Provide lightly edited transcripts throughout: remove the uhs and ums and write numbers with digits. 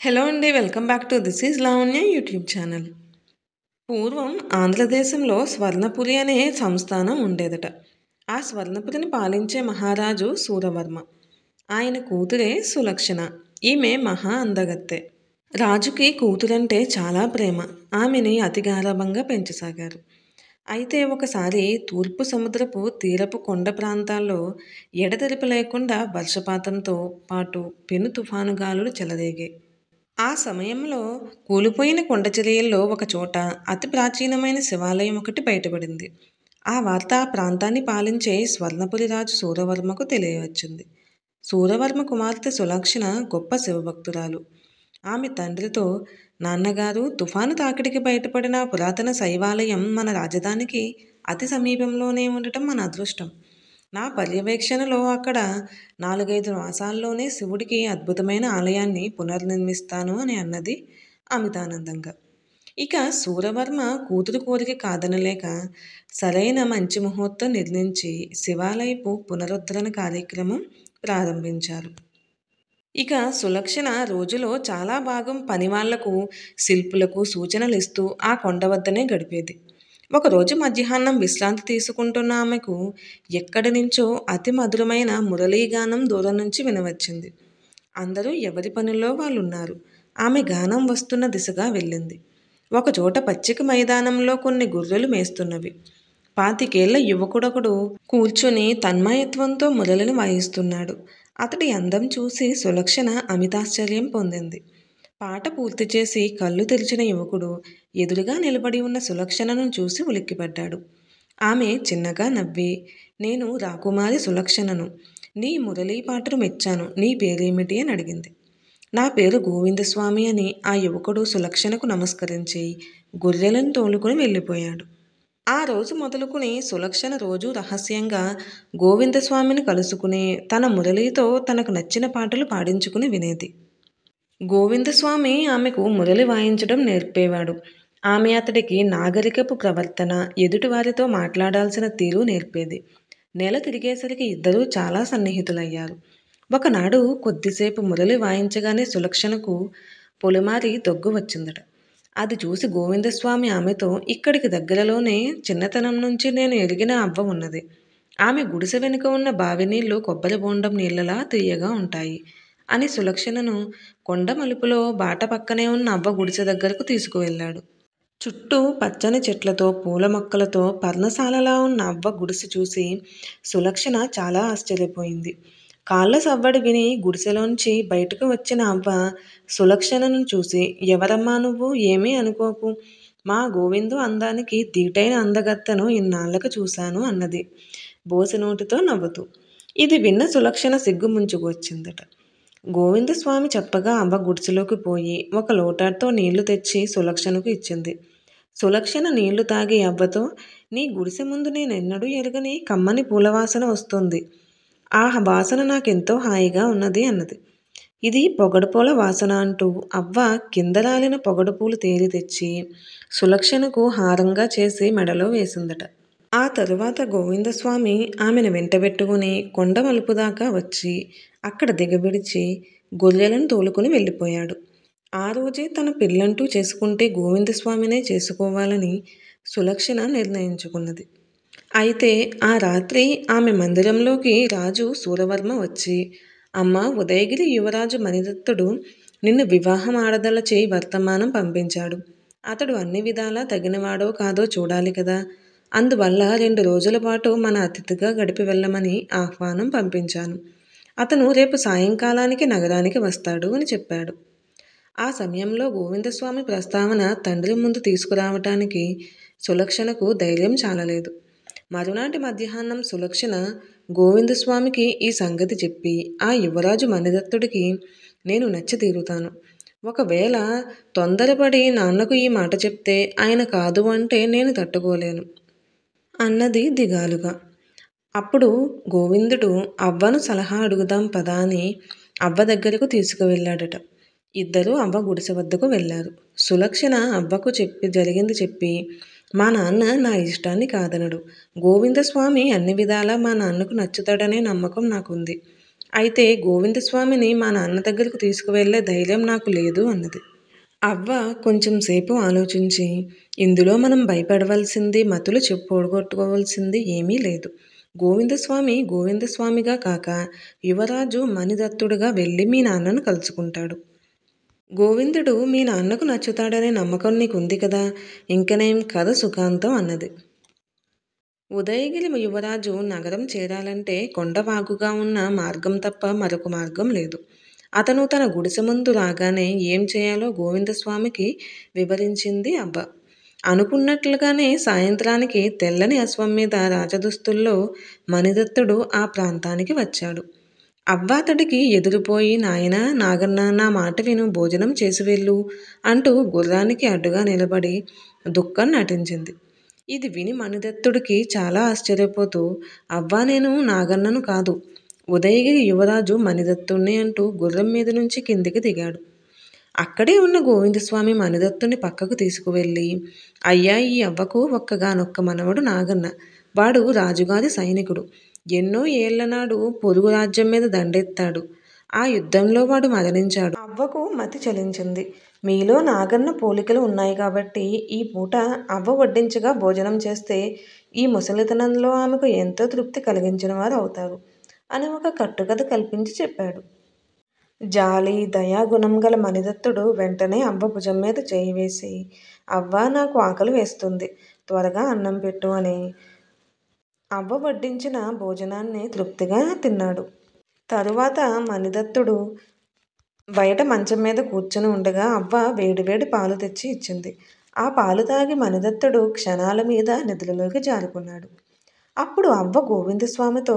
Hello అండి. Welcome back to this is Lavanya YouTube channel. పూర్వం ఆంధ్రదేశంలో స్వర్ణపురి అనే సంస్థానం ఉండేదట. ఆ స్వర్ణపురిని పాలించే మహారాజు శూరవర్మ. ఆయన కూతురే సులక్షణ. ఈమె మహా అందగత్తె. రాజుకి కూతురంటే చాలా ప్రేమ. ఆమెని అతి గారాబంగా పెంచసాగారు. అయితే ఒకసారి తూర్పు సముద్రపు తీరపు కొండ ప్రాంతాల్లో ఎడతెరిపి లేకుండా వర్షపాతంతో పాటు పెను తుఫాను గాలులు చెలరేగాయి. ఆ సమయంలో కూలిపోయిన కొండచరియల్లో ఒకచోట అతి ప్రాచీనమైన శివాలయం ఒకటి బయటపడింది. ఆ వార్త ఆ ప్రాంతాన్ని పాలించే స్వర్ణపురి రాజు సూరవర్మకు తెలియవచ్చింది. సూరవర్మ కుమార్తె సులక్షణ గొప్ప శివభక్తురాలు. ఆమె తండ్రితో, నాన్నగారు, తుఫాను తాకిడికి బయటపడిన ఆ పురాతన శైవాలయం మన రాజధానికి అతి సమీపంలోనే ఉండటం మన అదృష్టం. నా పర్యవేక్షణలో అక్కడ 4-5 మాసాల్లోనే శివుడికి అద్భుతమైన ఆలయాన్ని పునర్నిర్మిస్తాను అని అన్నది అమితానందంగా. ఇక శూరవర్మ కూతురు కోరిక కాదనలేక సరైన మంచి ముహూర్తం నిర్ణయించి శివాలయపు పునరుద్ధరణ కార్యక్రమం ప్రారంభించారు. ఇక సులక్షణ రోజులో చాలా భాగం పనివాళ్లకు, శిల్పులకు సూచనలు ఇస్తూ ఆ కొండ వద్దనే గడిపేది. ఒకరోజు మధ్యాహ్నం విశ్రాంతి తీసుకుంటున్న ఆమెకు ఎక్కడి నుంచో అతి మధురమైన మురళీగానం దూరం నుంచి వినవచ్చింది. అందరూ ఎవరి పనుల్లో వాళ్ళున్నారు. ఆమె గానం వస్తున్న దిశగా వెళ్ళింది. ఒకచోట పచ్చిక మైదానంలో కొన్ని గొర్రెలు మేస్తున్నవి. 25 యువకుడొకడు కూర్చుని తన్మయత్వంతో మురళిని వాయిస్తున్నాడు. అతడి అందం చూసి సులక్షణ అమితాశ్చర్యం పొందింది. పాట పూర్తి చేసి కళ్ళు తెరిచిన యువకుడు ఎదురుగా నిలబడి ఉన్న సులక్షణను చూసి ఉలిక్కిపడ్డాడు. ఆమె చిన్నగా నవ్వి, నేను రాకుమారి సులక్షణను. నీ మురళీ పాటను మెచ్చాను. నీ పేరేమిటి అని అడిగింది. నా పేరు గోవిందస్వామి అని ఆ యువకుడు సులక్షణకు నమస్కరించి గొర్రెలను తోలుకుని వెళ్ళిపోయాడు. ఆ రోజు మొదలుకుని సులక్షణ రోజు రహస్యంగా గోవిందస్వామిని కలుసుకుని తన మురళితో తనకు నచ్చిన పాటలు పాడించుకుని వినేది. గోవిందస్వామి ఆమెకు మురళి వాయించడం నేర్పేవాడు. ఆమె అతడికి నాగరికపు ప్రవర్తన, ఎదుటివారితో మాట్లాడాల్సిన తీరు నేర్పేది. నెల తిరిగేసరికి ఇద్దరూ చాలా సన్నిహితులయ్యారు. ఒకనాడు కొద్దిసేపు మురళి వాయించగానే సులక్షణకు పొలిమారి దగ్గు వచ్చిందట. అది చూసి గోవిందస్వామి ఆమెతో, ఇక్కడికి దగ్గరలోనే చిన్నతనం నుంచి నేను ఎరిగిన అవ్వ ఉన్నది. ఆమె గుడిసె వెనుక ఉన్న బావి నీళ్లు కొబ్బరి బోండం నీళ్లలా తీయగా ఉంటాయి అని సులక్షణను కొండ మలుపులో బాట పక్కనే ఉన్న అవ్వ గుడిసె దగ్గరకు తీసుకువెళ్ళాడు. చుట్టూ పచ్చని చెట్లతో, పూల మొక్కలతో పర్ణశాలలా ఉన్న అవ్వ గుడిసె చూసి సులక్షణ చాలా ఆశ్చర్యపోయింది. కాళ్ళ సవ్వడి విని గుడిసెలోంచి బయటకు వచ్చిన అవ్వ సులక్షణను చూసి, ఎవరమ్మా నువ్వు? ఏమీ అనుకోకు. మా గోవిందు అందానికి దీటైన అందగత్తెను ఇన్నాళ్లకు చూశాను అన్నది బోసినోటితో నవ్వుతూ. ఇది విన్న సులక్షణ సిగ్గు ముంచుకు వచ్చిందట. గోవిందస్వామి చెప్పగా అవ్వ గుడిసెలోకి పోయి ఒక లోటాతో నీళ్లు తెచ్చి సులక్షణకు ఇచ్చింది. సులక్షణ నీళ్లు తాగి అవ్వతో, నీ గుడిసె ముందు నేనెన్నడూ ఎరుగని కమ్మని పూలవాసన వస్తుంది. ఆ వాసన నాకెంతో హాయిగా ఉన్నది అన్నది. ఇది పొగడుపూల వాసన అంటూ అవ్వ కింద రాలిన పొగడుపూలు తేరి తెచ్చి సులక్షణకు హారంగా చేసి మెడలో వేసిందట. ఆ తరువాత గోవిందస్వామి ఆమెను వెంటబెట్టుకుని కొండ మలుపు దాకా వచ్చి అక్కడ దిగబిడిచి గొర్రెలను తోలుకుని వెళ్ళిపోయాడు. ఆ రోజే తన పెళ్ళంటూ చేసుకుంటే గోవిందస్వామినే చేసుకోవాలని సులక్షణ నిర్ణయించుకున్నది. అయితే ఆ రాత్రి ఆమె మందిరంలోకి రాజు శూరవర్మ వచ్చి, అమ్మ, ఉదయగిరి యువరాజు మణిదత్తుడు నిన్ను వివాహం ఆడదలచి వర్తమానం పంపించాడు. అతడు అన్ని విధాలా తగినవాడో కాదో చూడాలి కదా. అందువల్ల 2 రోజుల పాటు మన అతిథిగా గడిపి వెళ్ళమని ఆహ్వానం పంపించాను. అతను రేపు సాయంకాలానికి నగరానికి వస్తాడు అని చెప్పాడు. ఆ సమయంలో గోవిందస్వామి ప్రస్తావన తండ్రి ముందు తీసుకురావటానికి సులక్షణకు ధైర్యం చాలలేదు. మరునాటి మధ్యాహ్నం సులక్షణ గోవిందస్వామికి ఈ సంగతి చెప్పి, ఆ యువరాజు మణిదత్తుడికి నేను నచ్చి తీరుతాను. ఒకవేళ తొందరపడి నాన్నకు ఈ మాట చెప్తే ఆయన కాదు అంటే నేను తట్టుకోలేను అన్నది దిగాలుగా. అప్పుడు గోవిందుడు అవ్వను సలహా అడుగుదాం పదా అని అవ్వ దగ్గరకు తీసుకువెళ్ళాడట. ఇద్దరూ అవ్వ గుడిసె వద్దకు వెళ్ళారు. సులక్షణ అవ్వకు జరిగింది చెప్పి, మా నాన్న నా ఇష్టాన్ని కాదనడు. గోవిందస్వామి అన్ని విధాలా మా నాన్నకు నచ్చుతాడనే నమ్మకం నాకుంది. అయితే గోవిందస్వామిని మా నాన్న దగ్గరకు తీసుకువెళ్ళే ధైర్యం నాకు లేదు అన్నది. అవ్వ కొంచెం సేపు ఆలోచించి, ఇందులో మనం భయపడవలసింది, మతులు పోగొట్టుకోవాల్సింది ఏమీ లేదు. గోవిందస్వామి గోవిందస్వామిగా కాక యువరాజు మణిదత్తుడుగా వెళ్ళి మీ నాన్నను కలుసుకుంటాడు. గోవిందుడు మీ నాన్నకు నచ్చుతాడనే నమ్మకం నీకుంది కదా, ఇంకనేం కథ సుఖాంతం అన్నది. ఉదయగిరి యువరాజు నగరం చేరాలంటే కొండవాగుగా ఉన్న మార్గం తప్ప మరొక మార్గం లేదు. అతను తన గుడిసె ముందు రాగానే ఏం చేయాలో గోవిందస్వామికి వివరించింది అవ్వ. అనుకున్నట్లుగానే సాయంత్రానికి తెల్లని అశ్వం మీద రాజదుస్తుల్లో మణిదత్తుడు ఆ ప్రాంతానికి వచ్చాడు. అవ్వ అతడికి ఎదురుపోయి, నాయనా నాగన్న, నా మాట విను, భోజనం చేసి వెళ్ళు అంటూ గుర్రానికి అడ్డుగా నిలబడి దుఃఖం నటించింది. ఇది విని మణిదత్తుడికి చాలా ఆశ్చర్యపోతూ, అవ్వా నేను నాగన్నను కాదు, ఉదయగిరి యువరాజు మణిదత్తుణ్ణి అంటూ గుర్రం మీద నుంచి కిందికి దిగాడు. అక్కడే ఉన్న గోవిందస్వామి మణిదత్తుని పక్కకు తీసుకువెళ్ళి, అయ్యా ఈ అవ్వకు ఒక్కగానొక్క మనవడు నాగన్న. వాడు రాజుగారి సైనికుడు. ఎన్నో ఏళ్ల నాడు పొరుగు రాజ్యం మీద దండెత్తాడు. ఆ యుద్ధంలో వాడు మరణించాడు. అవ్వకు మతి చలించింది. మీలో నాగన్న పోలికలు ఉన్నాయి కాబట్టి ఈ పూట అవ్వ వడ్డించగా భోజనం చేస్తే ఈ ముసలితనంలో ఆమెకు ఎంతో తృప్తి కలిగించిన వారు అవుతారు అని ఒక కట్టుకథ కల్పించి చెప్పాడు. జాలి దయాగుణం గల మణిదత్తుడు వెంటనే అవ్వ భుజం మీద చేయి వేసి, అవ్వ నాకు ఆకలి వేస్తుంది, త్వరగా అన్నం పెట్టు అని అవ్వ వడ్డించిన భోజనాన్ని తృప్తిగా తిన్నాడు. తరువాత మణిదత్తుడు బయట మంచం మీద కూర్చుని ఉండగా అవ్వ వేడివేడి పాలు తెచ్చి ఇచ్చింది. ఆ పాలు తాగి మణిదత్తుడు క్షణాల మీద నిద్రలోకి జారుకున్నాడు. అప్పుడు అవ్వ గోవిందస్వామితో,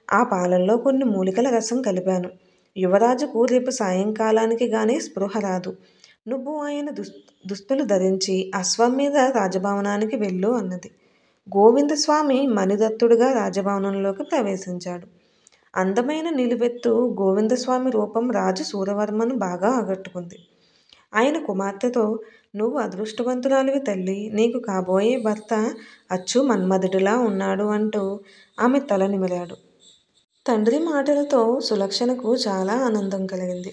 ఆ పాలల్లో కొన్ని మూలికల రసం కలిపాను. యువరాజుకు రేపు సాయంకాలానికి గానీ స్పృహ రాదు. నువ్వు ఆయన దుస్తులు ధరించి అశ్వం మీద రాజభవనానికి వెళ్ళు అన్నది. గోవిందస్వామి మణిదత్తుడుగా రాజభవనంలోకి ప్రవేశించాడు. అందమైన నిలువెత్తు గోవిందస్వామి రూపం రాజు సూరవర్మను బాగా ఆకట్టుకుంది. ఆయన కుమార్తెతో, నువ్వు అదృష్టవంతురాలివి తల్లి, నీకు కాబోయే భర్త అచ్చు మన్మధుడిలా ఉన్నాడు అంటూ ఆమె తల నిమిరాడు. తండ్రి మాటలతో సులక్షణకు చాలా ఆనందం కలిగింది.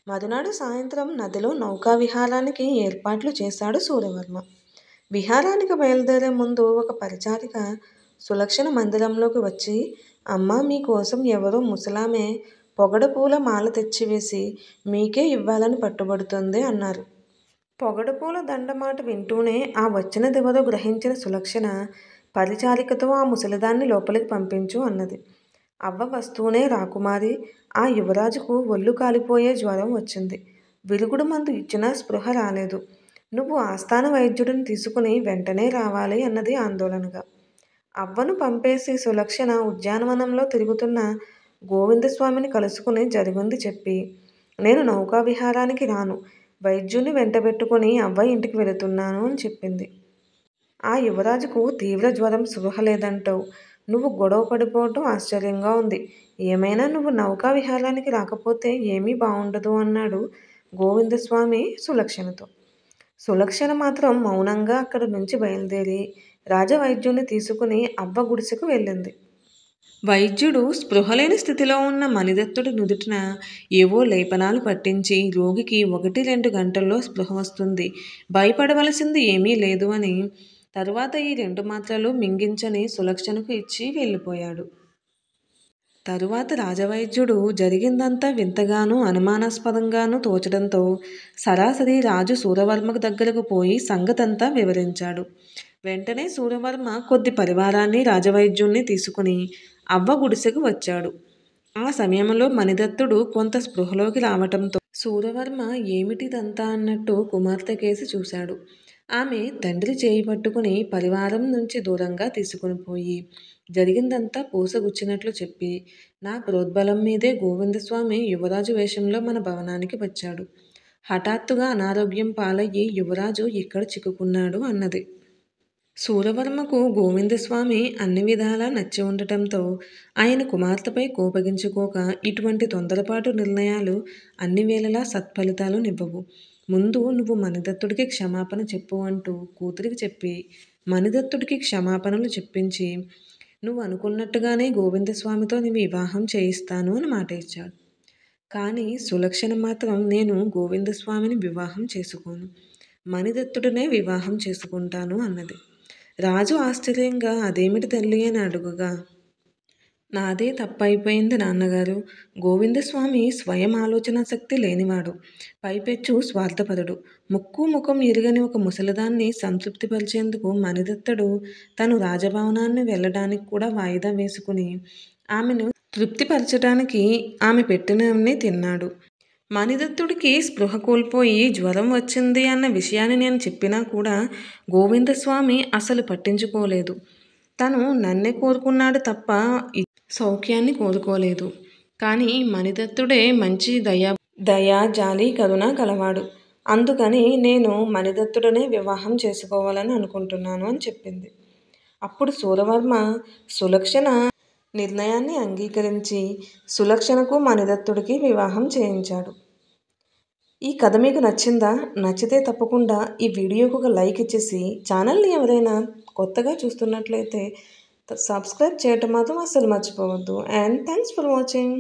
మరునాడు సాయంత్రం నదిలో నౌకా విహారానికి ఏర్పాట్లు చేశాడు సూరవర్మ. విహారానికి బయలుదేరే ముందు ఒక పరిచారిక సులక్షణ మందిరంలోకి వచ్చి, అమ్మా మీకోసం ఎవరో ముసలామె పొగడపూల మాల తెచ్చివేసి మీకే ఇవ్వాలని పట్టుబడుతుంది అన్నారు. పొగడపూల దండ మాట వింటూనే ఆ వచ్చినదెవరో గ్రహించిన సులక్షణ పరిచారికతో ఆ ముసలిదాన్ని లోపలికి పంపించు అన్నది. అవ్వ వస్తూనే రాకుమారి, ఆ యువరాజుకు ఒళ్ళు కాలిపోయే జ్వరం వచ్చింది. విరుగుడు మందు ఇచ్చినా స్పృహ రాలేదు. నువ్వు ఆస్థాన వైద్యుడిని తీసుకుని వెంటనే రావాలి అన్నది ఆందోళనగా. అవ్వను పంపేసి సులక్షణ ఉద్యానవనంలో తిరుగుతున్న గోవిందస్వామిని కలుసుకుని జరిగింది చెప్పి, నేను నౌకా విహారానికి రాను, వైద్యుని వెంటబెట్టుకుని అవ్వ ఇంటికి వెళుతున్నాను అని చెప్పింది. ఆ యువరాజుకు తీవ్ర జ్వరం, స్పృహ లేదంటావు. నువ్వు గొడవ పడిపోవటం ఆశ్చర్యంగా ఉంది. ఏమైనా నువ్వు నౌకా విహారానికి రాకపోతే ఏమీ బాగుండదు అన్నాడు గోవిందస్వామి సులక్షణతో. సులక్షణ మాత్రం మౌనంగా అక్కడి నుంచి బయలుదేరి రాజవైద్యుని తీసుకుని అవ్వ గుడిసెకు వెళ్ళింది. వైద్యుడు స్పృహలేని స్థితిలో ఉన్న మణిదత్తుడి నుదుటిన ఏవో లేపనాలు పట్టించి, రోగికి 1-2 గంటల్లో స్పృహ వస్తుంది, భయపడవలసింది ఏమీ లేదు అని, తరువాత ఈ 2 మాత్రలు మింగించని సులక్షణకు ఇచ్చి వెళ్ళిపోయాడు. తరువాత రాజవైద్యుడు జరిగిందంతా వింతగానూ అనుమానాస్పదంగానూ తోచడంతో సరాసరి రాజు సూరవర్మకు దగ్గరకు పోయి సంగతంతా వివరించాడు. వెంటనే సూరవర్మ కొద్ది పరివారాన్ని, రాజవైద్యుణ్ణి తీసుకుని అవ్వ గుడిసెకు వచ్చాడు. ఆ సమయంలో మణిదత్తుడు కొంత స్పృహలోకి రావటంతో సూరవర్మ ఏమిటిదంతా అన్నట్టు కుమార్తె కేసి చూశాడు. ఆమె తండ్రి చేయి పట్టుకుని పరివారం నుంచి దూరంగా తీసుకుని పోయి జరిగిందంతా పూసగుచ్చినట్లు చెప్పి, నా ప్రోద్బలం మీదే గోవిందస్వామి యువరాజు వేషంలో మన భవనానికి వచ్చాడు. హఠాత్తుగా అనారోగ్యం పాలయ్యి యువరాజు ఇక్కడ చిక్కుకున్నాడు అన్నది. సూరవర్మకు గోవిందస్వామి అన్ని విధాలా నచ్చి ఉండటంతో ఆయన కుమార్తెపై కోపగించుకోక, ఇటువంటి తొందరపాటు నిర్ణయాలు అన్ని వేళలా సత్ఫలితాలు నివ్వవు. ముందు నువ్వు మణిదత్తుడికి క్షమాపణ చెప్పు అంటూ కూతురికి చెప్పి మణిదత్తుడికి క్షమాపణలు చెప్పించి, నువ్వు అనుకున్నట్టుగానే గోవిందస్వామితో నీ వివాహం చేయిస్తాను అని మాట ఇచ్చాడు. కానీ సులక్షణ మాత్రం నేను గోవిందస్వామిని వివాహం చేసుకోను, మణిదత్తుడినే వివాహం చేసుకుంటాను అన్నది. రాజు ఆశ్చర్యంగా అదేమిటి తల్లి అని అడుగుగా, నాదే తప్పైపోయింది నాన్నగారు. గోవిందస్వామి స్వయం ఆలోచన శక్తి లేనివాడు, పైపెచ్చు స్వార్థపరుడు. ముక్కు ముఖం ఎరుగని ఒక ముసలిదాన్ని సంతృప్తిపరిచేందుకు మణిదత్తుడు తను రాజభవనాన్ని వెళ్ళడానికి కూడా వాయిదా వేసుకుని ఆమెను తృప్తిపరచడానికి ఆమె పెట్టినవన్నీ తిన్నాడు. మణిదత్తుడికి స్పృహ కోల్పోయి జ్వరం వచ్చింది అన్న విషయాన్ని నేను చెప్పినా కూడా గోవిందస్వామి అసలు పట్టించుకోలేదు. తను నన్నే కోరుకున్నాడు తప్ప సౌఖ్యాన్ని కోరుకోలేదు. కానీ మణిదత్తుడే మంచి దయా జాలి కరుణ కలవాడు. అందుకని నేను మణిదత్తుడనే వివాహం చేసుకోవాలని అనుకుంటున్నాను అని చెప్పింది. అప్పుడు సూరవర్మ సులక్షణ నిర్ణయాన్ని అంగీకరించి సులక్షణకు మణిదత్తుడికి వివాహం చేయించాడు. ఈ కథ మీకు నచ్చిందా? నచ్చితే తప్పకుండా ఈ వీడియోకి ఒక లైక్ ఇచ్చేసి ఛానల్ని ఎవరైనా కొత్తగా చూస్తున్నట్లయితే సబ్స్క్రైబ్ చేయటం మాత్రం అస్సలు మర్చిపోవద్దు. And thanks for watching.